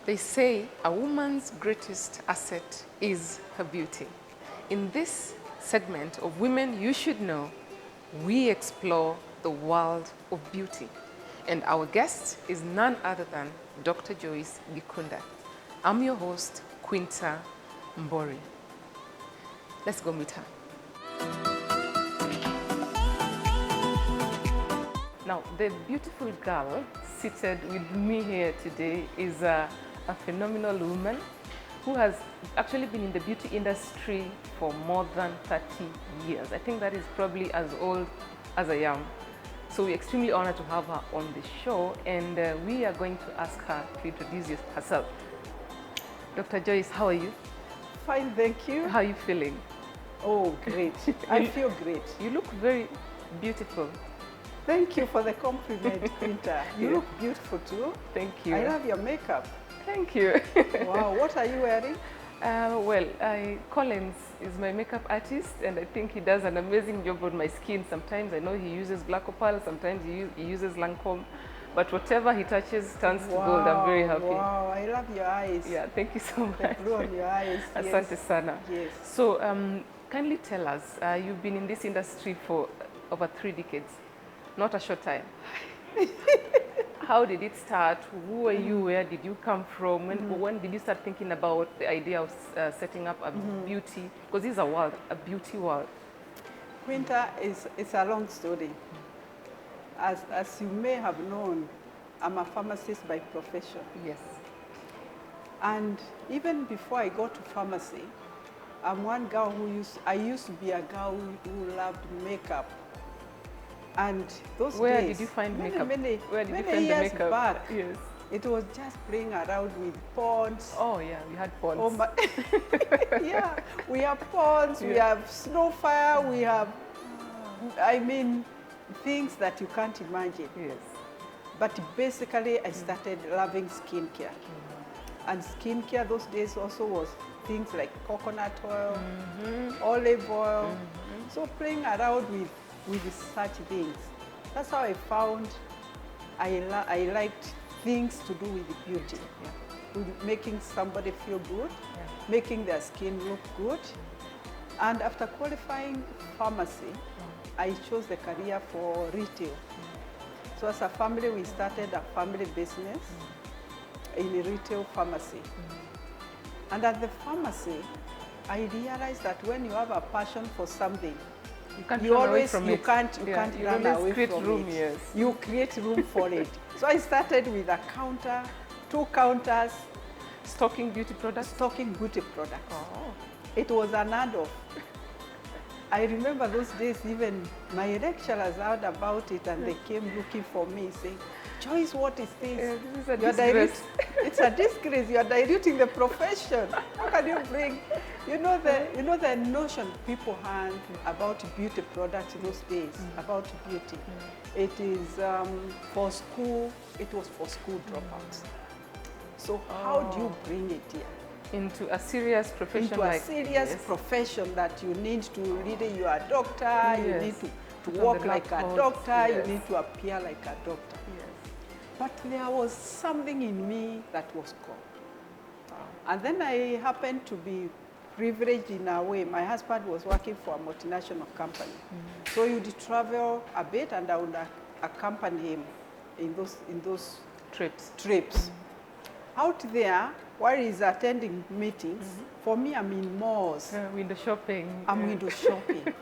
They say a woman's greatest asset is her beauty. In this segment of Women You Should Know, we explore the world of beauty. And our guest is none other than Dr. Joyce Gikunda. I'm your host, Quinta Mbori. Let's go meet her. Now, the beautiful girl seated with me here today is a phenomenal woman who has actually been in the beauty industry for more than 30 years. I think that is probably as old as I am. So we're extremely honored to have her on the show, and we are going to ask her to introduce herself. Dr. Joyce, how are you? Fine, thank you. How are you feeling? Oh, great. I feel great. You look very beautiful. Thank you for the compliment, Quinta. You look beautiful too. Thank you. I love your makeup. Thank you. Wow, what are you wearing? Collins is my makeup artist, and I think he does an amazing job on my skin. Sometimes I know he uses black opal, sometimes he uses Lancome, but whatever he touches turns to gold. I'm very happy. Wow, I love your eyes. Yeah, thank you so much. The blue of your eyes. Asante Yes. sana. Yes. So, kindly tell us, you've been in this industry for over 3 decades, not a short time. How did it start? Who are you? Where did you come from? When did you start thinking about the idea of setting up a beauty? Because this is a beauty world. Quinta, it's a long story. As you may have known, I'm a pharmacist by profession. Yes. And even before I got to pharmacy, I'm one girl I used to be a girl who loved makeup. And those Where days, did you find makeup? Many Where did you find the years makeup? back, Yes. it was just playing around with ponds. Oh yeah, you had ponds. Oh my, yeah, we have ponds, we have snowfire, we have, I mean, things that you can't imagine. Yes. But basically, I started loving skincare. And skincare those days also was things like coconut oil, olive oil. So playing around with such things. That's how I found I liked things to do with beauty. With making somebody feel good, making their skin look good. And after qualifying pharmacy, I chose the career for retail. So as a family, we started a family business in a retail pharmacy. And at the pharmacy, I realized that when you have a passion for something, You can't you run away always from you it. can't You run always away create from room, it. yes. You create room for it. So I started with a counter, 2 counters, Stocking beauty products. stocking beauty products. Oh. It was an ad-off. I remember those days, even my lecturers heard about it and they came looking for me saying, Joyce, what is this? This is a You're disgrace. it's a disgrace. You are diluting the profession. How can you bring, you know the notion people had about beauty products in those days, about beauty. It is for school, it was for school dropouts. So how do you bring it here? Into a serious profession Into a serious profession that you need to really, you are a doctor, you need to walk like a doctor, you need to appear like a doctor. Yes. But there was something in me that was gone. And then I happened to be privileged in a way. My husband was working for a multinational company. So he would travel a bit and I would accompany him in those trips. Out there, while he's attending meetings, for me, I'm in malls. Window shopping. I'm window shopping.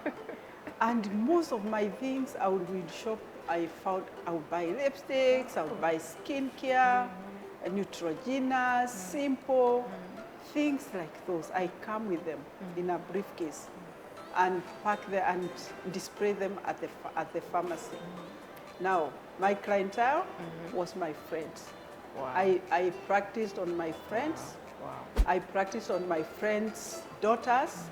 And most of my things I would window shop. I would buy lipsticks, I would buy skincare, Neutrogena, Simple, things like those. I come with them in a briefcase and pack them and display them at the pharmacy. Now, my clientele was my friends. Wow. I practiced on my friends. Wow. I practiced on my friends' daughters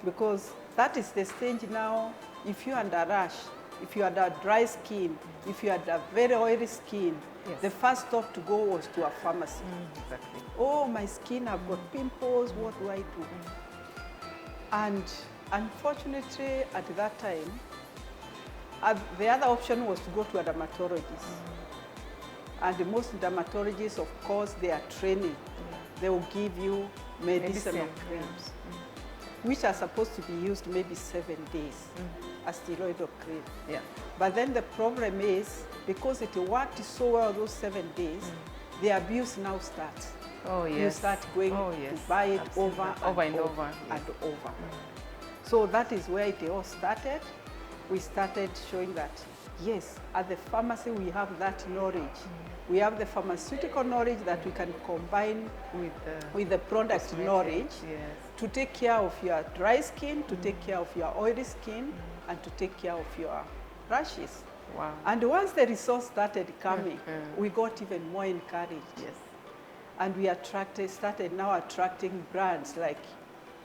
because that is the stage now. If you're under rush, if you had a dry skin, if you had a very oily skin, the first stop to go was to a pharmacy. Exactly. Oh, my skin, I've got pimples, what do I do? And unfortunately, at that time, the other option was to go to a dermatologist. And most dermatologists, of course, they are training. They will give you medicinal creams, which are supposed to be used maybe 7 days, a steroidal cream. Yeah. But then the problem is, because it worked so well those 7 days, the abuse now starts. Oh, yes. You start going to buy it over and over. So that is where it all started. We started showing that, yes, at the pharmacy we have that knowledge. We have the pharmaceutical knowledge that we can combine with the product knowledge to take care of your dry skin, to take care of your oily skin, and to take care of your rashes. Wow. And once the results started coming, we got even more encouraged. Yes. And we started now attracting brands. Like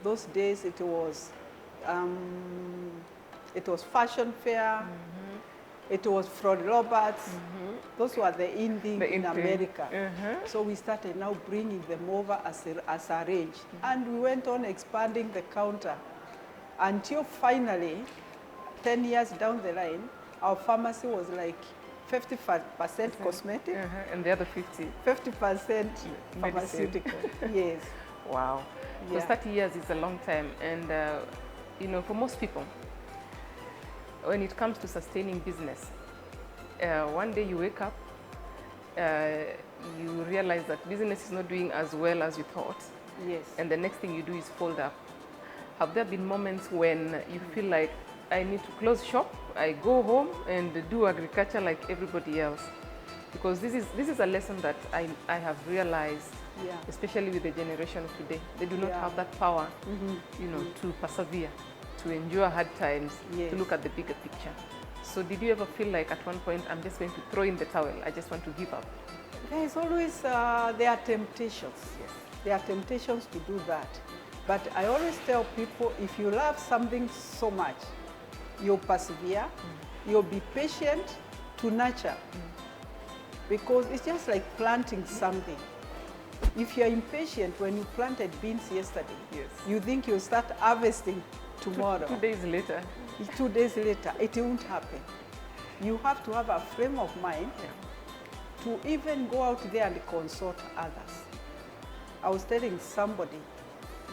those days, it was Fashion Fair, it was Fraud Roberts. Those were the in thing in America. So we started now bringing them over as a range. And we went on expanding the counter until finally, 10 years down the line, our pharmacy was like 50% cosmetic. And the other 50? 50% pharmaceutical. Yes. Wow. Yeah. So 30 years is a long time. And, you know, for most people, when it comes to sustaining business, one day you wake up, you realize that business is not doing as well as you thought. Yes. And the next thing you do is fold up. Have there been moments when you feel like, I need to close shop, I go home and do agriculture like everybody else? Because this is a lesson that I have realized, especially with the generation of today. They do not have that power, you know, to persevere, to endure hard times, to look at the bigger picture. So did you ever feel like at one point, I'm just going to throw in the towel, I just want to give up? There is always, there are temptations. Yes. There are temptations to do that. But I always tell people, if you love something so much, you'll persevere, you'll be patient to nurture. Because it's just like planting something. If you're impatient, when you planted beans yesterday, you think you'll start harvesting tomorrow. 2 days later. 2 days later, it won't happen. You have to have a frame of mind to even go out there and consult others. I was telling somebody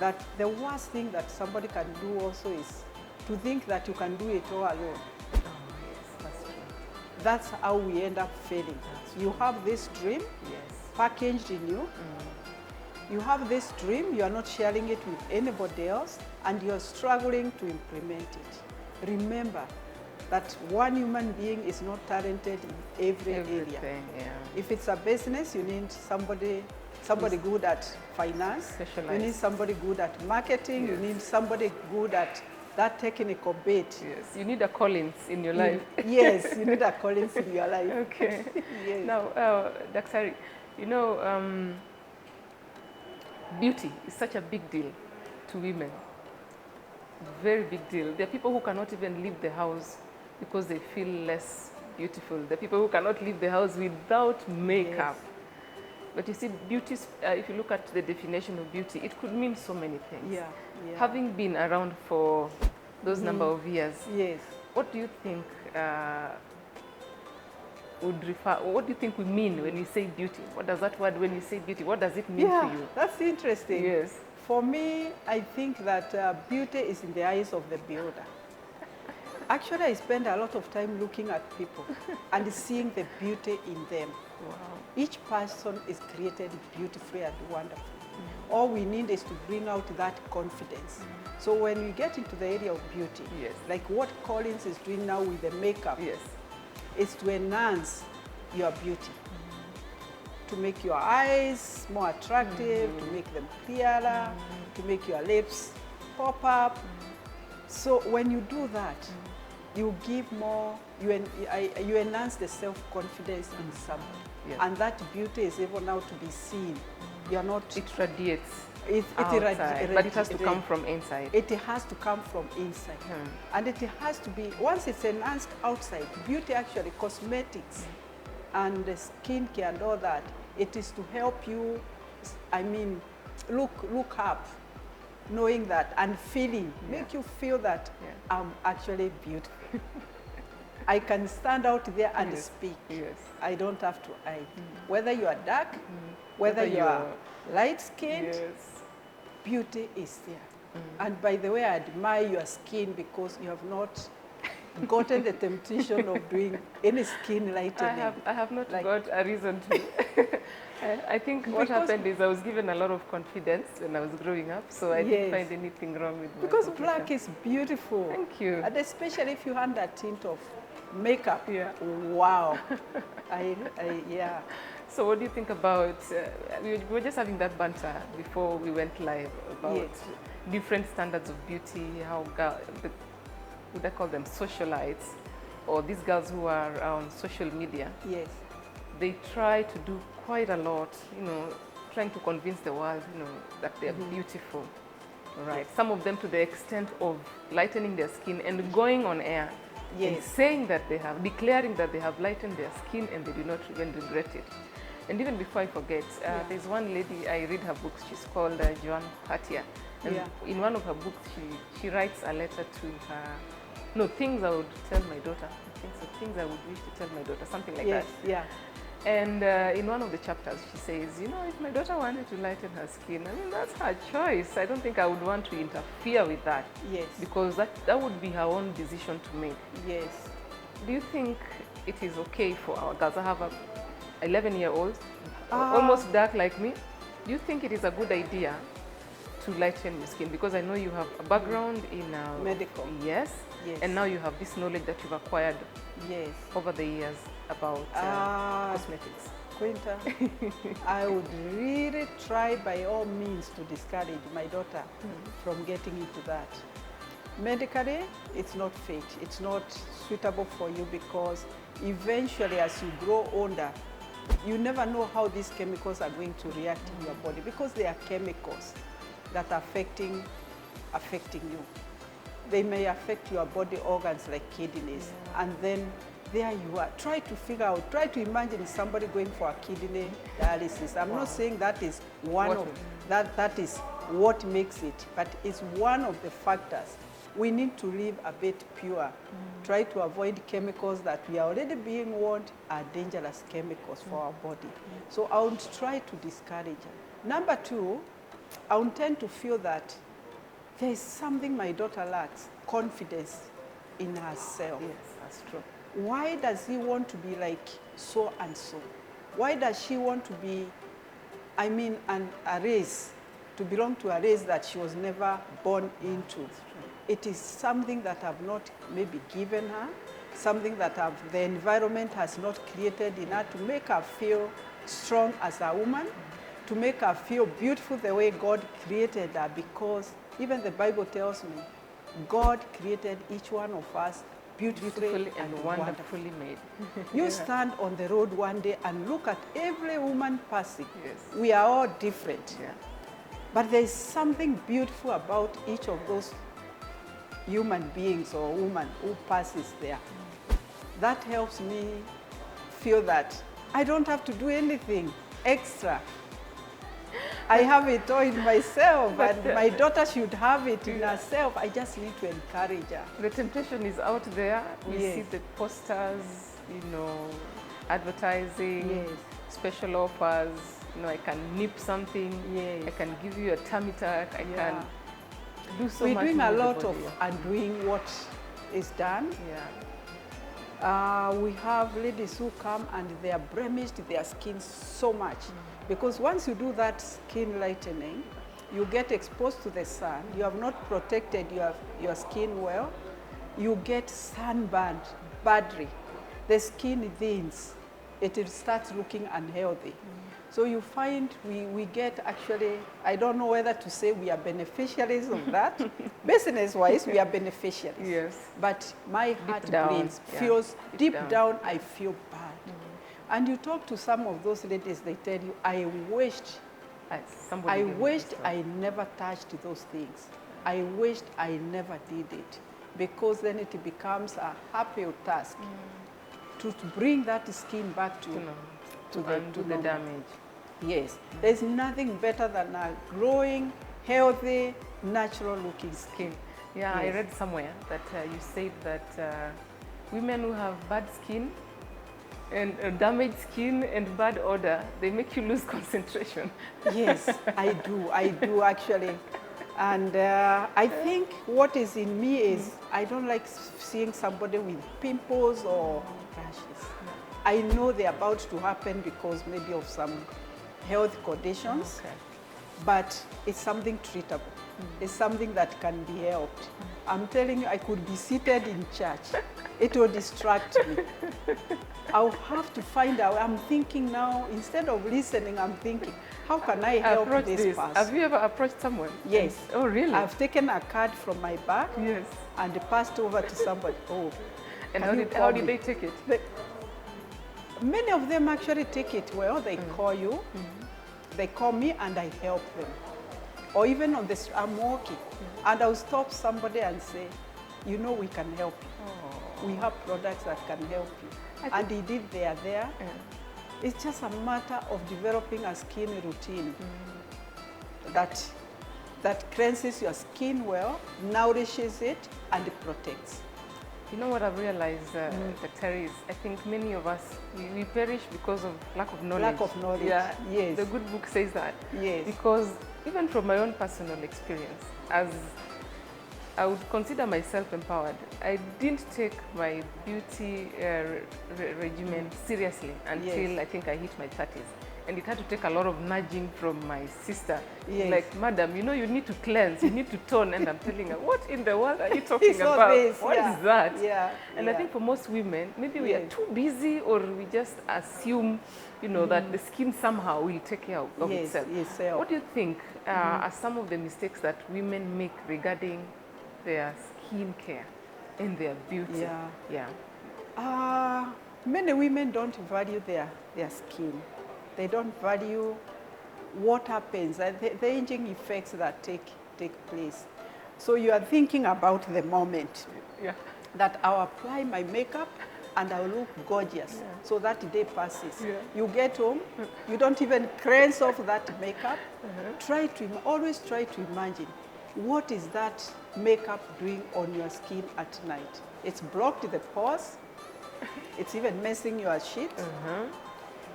that the worst thing that somebody can do also is to think that you can do it all alone. Oh, yes, that's true. That's how we end up failing. You have this dream packaged in you. You have this dream, you are not sharing it with anybody else, and you are struggling to implement it. Remember that one human being is not talented in every area. If it's a business, you need somebody good at finance, you need somebody good at marketing, you need somebody good at that technical bit. Yes, you need a Collins in your life. Yes, you need a Collins in your life. Okay. Yes. Now, Daktari, you know, beauty is such a big deal to women. Very big deal. There are people who cannot even leave the house because they feel less beautiful. There are people who cannot leave the house without makeup. Yes. But you see, beauty, if you look at the definition of beauty, it could mean so many things. Having been around for those number of years, what do you think what do you think we mean when we say beauty? What does that word, when you say beauty, what does it mean to you? That's interesting. Yes. For me, I think that beauty is in the eyes of the beholder. Actually, I spend a lot of time looking at people and seeing the beauty in them. Wow. Each person is created beautifully and wonderfully. All we need is to bring out that confidence. So when we get into the area of beauty, like what Collins is doing now with the makeup, is to enhance your beauty, to make your eyes more attractive, to make them clearer, to make your lips pop up. So when you do that, you give more, you enhance the self-confidence in somebody. And that beauty is able now to be seen. You're not... It radiates outside, but it has to come from inside. It has to come from inside. And it has to be, once it's enhanced outside, beauty actually, cosmetics and skincare and all that, it is to help you, I mean, look up, knowing that and feeling, make you feel that I'm actually beautiful. I can stand out there and Yes. speak. Yes. I don't have to hide. Whether you are dark, whether you are light-skinned, Yes. beauty is there. And by the way, I admire your skin because you have not gotten the temptation of doing any skin lightening. I have not Like- got a reason to. I think what Because- happened is I was given a lot of confidence when I was growing up, so I Yes. didn't find anything wrong with my Because complexion. black is beautiful. Thank you. And especially if you had that tint of makeup. Yeah. Wow. Yeah. So what do you think about, we were just having that banter before we went live about Yes. different standards of beauty, how would I call them socialites, or these girls who are on social media, Yes. they try to do quite a lot, trying to convince the world, that they're beautiful, right? Some of them to the extent of lightening their skin and going on air and Yes. saying that declaring that they have lightened their skin and they do not even regret it. And even before I forget, there's one lady, I read her books, she's called Joan Hatia. And in one of her books, she writes a letter to her, things I would tell my daughter. I think so, things I would wish to tell my daughter, something like Yes. that. Yeah. And in one of the chapters, she says, if my daughter wanted to lighten her skin, that's her choice. I don't think I would want to interfere with that. Yes. Because that would be her own decision to make. Yes. Do you think it is okay for our girls? I have a 11-year-old, almost dark like me. Do you think it is a good idea to lighten your skin? Because I know you have a background in medical. Yes. Yes. And now you have this knowledge that you've acquired Yes. over the years about cosmetics. Quinta, I would really try by all means to discourage my daughter from getting into that. Medically, it's not fit. It's not suitable for you because eventually as you grow older, you never know how these chemicals are going to react in your body because they are chemicals that are affecting you. They may affect your body organs like kidneys, and then there you are. Try to figure out, try to imagine somebody going for a kidney dialysis. I'm not saying that is that is what makes it, but it's one of the factors. We need to live a bit pure. Try to avoid chemicals that we are already being warned are dangerous chemicals for our body. So I would try to discourage her. Number two, I would tend to feel that there is something my daughter lacks, confidence in herself. Yes, that's true. Why does he want to be like so and so? Why does she want to be, a race, to belong to a race that she was never born into? It is something that I've not maybe given her, something that the environment has not created in her to make her feel strong as a woman, to make her feel beautiful the way God created her, because even the Bible tells me God created each one of us beautifully and wonderfully made. You stand on the road one day and look at every woman passing. Yes. We are all different. Yeah. But there is something beautiful about each of those human beings or woman who passes there. That helps me feel that I don't have to do anything extra. I have it all in myself, and my daughter should have it in herself. I just need to encourage her. The temptation is out there. We Yes. see the posters, advertising, Yes. special offers. I can nip something. Yes. I can give you a tummy tuck. I Yeah. can do so We're much doing more a with the lot of body. undoing what is done. Yeah. We have ladies who come and they are blemished their skin so much. Because once you do that skin lightening, you get exposed to the sun, you have not protected your skin well, you get sunburned badly. The skin thins, it starts looking unhealthy. So you find we get actually, I don't know whether to say we are beneficiaries of that. Business-wise, we are beneficiaries. Yes. But my heart down, feels, deep deep down. down, I feel bad. And you talk to some of those ladies, they tell you, I wished I never touched those things. I wished I never did it. Because then it becomes a happy task to bring that skin back to the normal. damage. Yes. There's nothing better than a growing, healthy, natural looking skin. Yeah, I Yes. read somewhere that you said that women who have bad skin and damaged skin and bad odor, they make you lose concentration. Yes, I do actually. And I think what is in me is I don't like seeing somebody with pimples or rashes. I know they're about to happen because maybe of some health conditions, Okay. but it's something treatable. It's something that can be helped. I'm telling you, I could be seated in church. It will distract me. I'll have to find out. I'm thinking now, instead of listening, I'm thinking, how can I help Approach this person? Have you ever approached someone? Yes. Oh, really? I've taken a card from my bag Yes. and passed over to somebody. Oh, And can you how call did me? they take it? Many of them actually take it well. They call you, they call me, and I help them. Or even on this, I'm walking, and I'll stop somebody and say, you know, we can help you. We have products that can help you. And indeed, they are there. It's just a matter of developing a skin routine that cleanses your skin well, nourishes it, and protects. You know what I've realized, Dr. is I think many of us, we perish because of lack of knowledge. Lack of knowledge, Yeah, yes. The good book says that. Yes. Because even from my own personal experience, as I would consider myself empowered, I didn't take my beauty regimen seriously until I think I hit my 30s. And it had to take a lot of nudging from my sister. Yes. Like, madam, you know, you need to cleanse, you need to tone. And I'm telling her, what in the world are you talking about? This, What is that? Yeah. And I think for most women, maybe we are too busy, or we just assume, you know, that the skin somehow will take care of itself. Yes. What do you think are some of the mistakes that women make regarding their skin care and their beauty? Many women don't value their skin. They don't value what happens, the aging effects that take place. So you are thinking about the moment that I'll apply my makeup and I'll look gorgeous. So that day passes. You get home, you don't even cleanse off that makeup. Always try to imagine, what is that makeup doing on your skin at night? It's blocked the pores. It's even messing your sheets.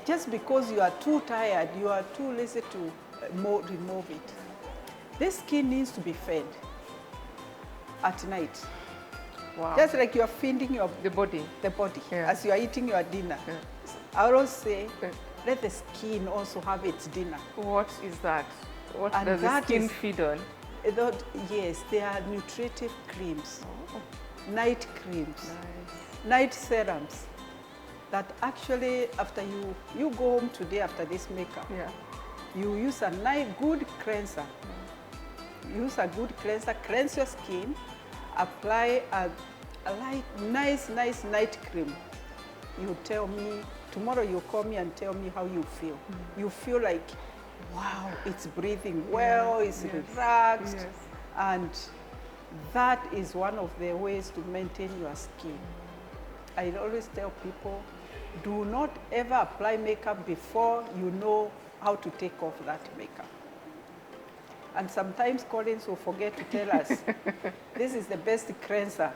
Just because you are too tired, you are too lazy to remove it. This skin needs to be fed at night. Wow. Just like you are feeding the body as you are eating your dinner. I always say, let the skin also have its dinner. What is that? What does the skin feed on? Yes, they are nutritive creams, night creams, night serums. That actually, after you go home today after this makeup, you use a good cleanser. Use a good cleanser, cleanse your skin, apply a nice night cream. You tell me, tomorrow you call me and tell me how you feel. You feel like, wow, it's breathing well, it's relaxed. And that is one of the ways to maintain your skin. I always tell people, do not ever apply makeup before you know how to take off that makeup. And sometimes Collins will forget to tell us, this is the best cleanser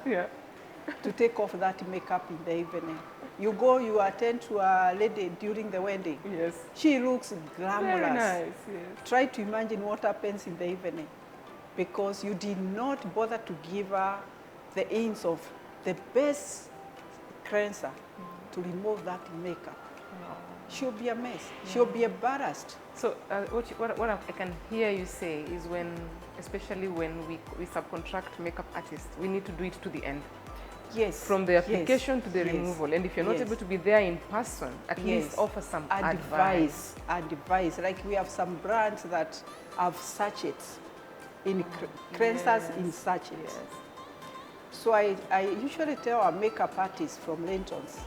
to take off that makeup in the evening. You go, you attend to a lady during the wedding. She looks glamorous. Very nice, Try to imagine what happens in the evening, because you did not bother to give her the ins of the best cleanser to remove that makeup. She'll be a mess. She'll be embarrassed. So what I can hear you say is, especially when we subcontract makeup artists, we need to do it to the end. Yes. From the application to the removal. And if you're not able to be there in person, at least offer some advice. Like we have some brands that have sachets, in cleansers in sachets. So I usually tell our makeup artists from Lintons,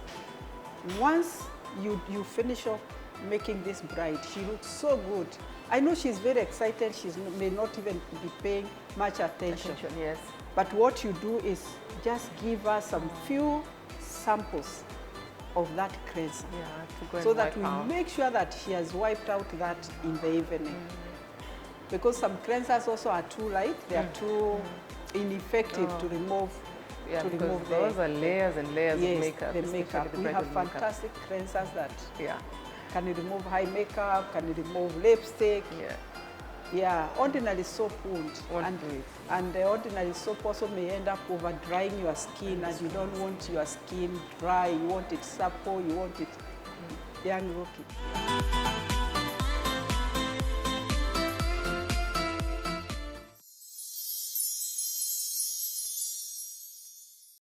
once you finish up making this bride, she looks so good. I know she's very excited, she may not even be paying much attention. But what you do is just give her some few samples of that cleanser, so that we make sure that she has wiped out that in the evening. Because some cleansers also are too light, they are too ineffective to remove Yeah, to because remove those are layers and layers yes, of makeup. the especially makeup. the We bridal have makeup. fantastic cleansers that Yeah, can remove high makeup, can remove lipstick. yeah. Yeah, ordinary soap won't. Won't do it. And the ordinary soap also may end up over drying your skin, and you don't want your skin dry. You want it supple, you want it young looking.